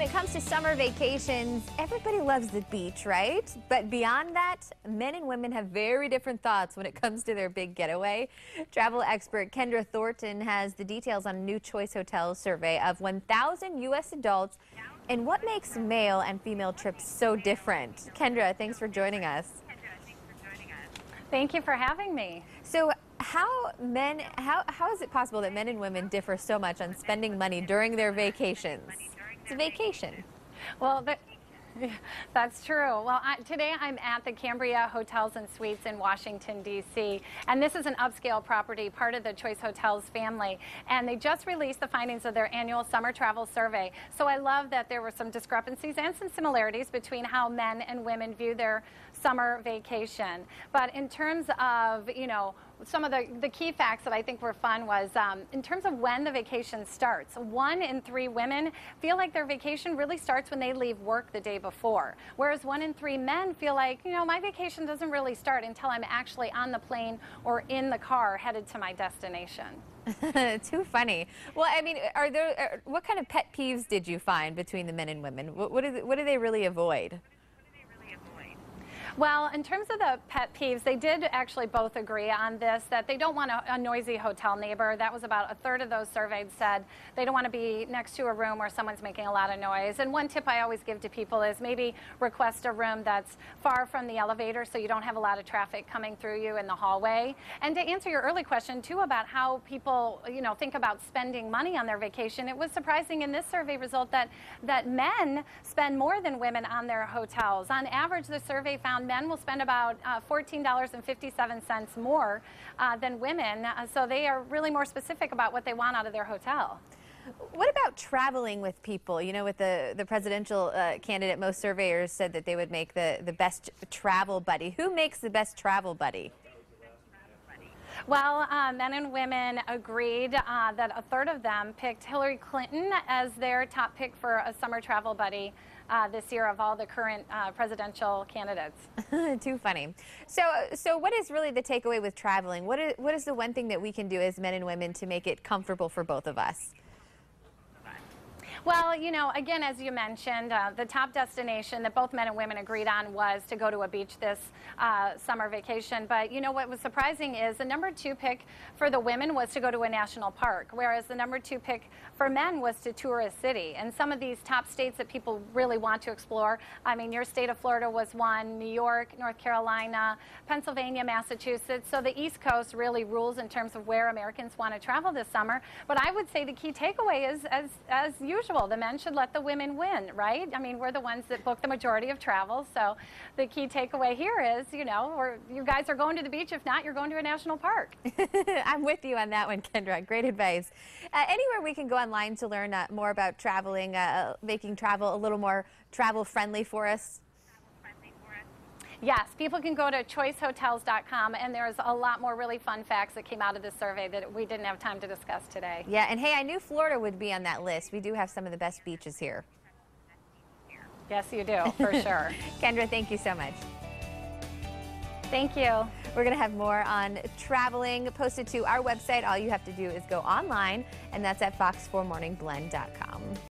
it comes to summer vacations, everybody loves the beach, right? But beyond that, men and women have very different thoughts when it comes to their big getaway. Travel expert Kendra Thornton has the details on a new Choice Hotels survey of 1,000 U.S. adults and what makes male and female trips so different. Kendra, thanks for joining us. Thank you for having me. So how is it possible that men and women differ so much on spending money during their vacations? It's a vacation. Well, that's true. Well, today I'm at the Cambria Hotels and Suites in Washington, D.C., and this is an upscale property, part of the Choice Hotels family, and they just released the findings of their annual summer travel survey. So I love that there were some discrepancies and some similarities between how men and women view their summer vacation. But in terms of, some of the key facts that I think were fun was in terms of when the vacation starts. 1 in 3 women feel like their vacation really starts when they leave work the day before, whereas 1 in 3 men feel like, my vacation doesn't really start until I'm actually on the plane or in the car headed to my destination. Too funny. Well, I mean, what kind of pet peeves did you find between the men and women? What do they really avoid? Well, in terms of the pet peeves, they did actually both agree on this, that they don't want a noisy hotel neighbor. That was about a third of those surveyed said they don't want to be next to a room where someone's making a lot of noise. And one tip I always give to people is maybe request a room that's far from the elevator so you don't have a lot of traffic coming through you in the hallway. And to answer your early question, too, about how people, think about spending money on their vacation, it was surprising in this survey result that men spend more than women on their hotels. On average, the survey found men will spend about $14.57 more than women, so they are really more specific about what they want out of their hotel. What about traveling with people? With the presidential candidate, most surveyors said that they would make the best travel buddy. Who makes the best travel buddy? Well, men and women agreed that a third of them picked Hillary Clinton as their top pick for a summer travel buddy this year of all the current presidential candidates. Too funny. So what is really the takeaway with traveling? What is the one thing that we can do as men and women to make it comfortable for both of us? Well, again, as you mentioned, the top destination that both men and women agreed on was to go to a beach this summer vacation. But, what was surprising is the number 2 pick for the women was to go to a national park, whereas the number 2 pick for men was to tour a city. And some of these top states that people really want to explore, I mean, your state of Florida was one, New York, North Carolina, Pennsylvania, Massachusetts. So the East Coast really rules in terms of where Americans want to travel this summer. But I would say the key takeaway is, as usual, the men should let the women win, right? I mean, we're the ones that book the majority of travel, so the key takeaway here is, you guys are going to the beach. If not, you're going to a national park. I'm with you on that one, Kendra. Great advice. Anywhere we can go online to learn more about traveling, making travel a little more travel-friendly for us? Yes, people can go to choicehotels.com, and there's a lot more really fun facts that came out of this survey that we didn't have time to discuss today. Yeah, and hey, I knew Florida would be on that list. We do have some of the best beaches here. Yes, you do, for sure. Kendra, thank you so much. Thank you. We're going to have more on traveling posted to our website. All you have to do is go online, and that's at fox4morningblend.com.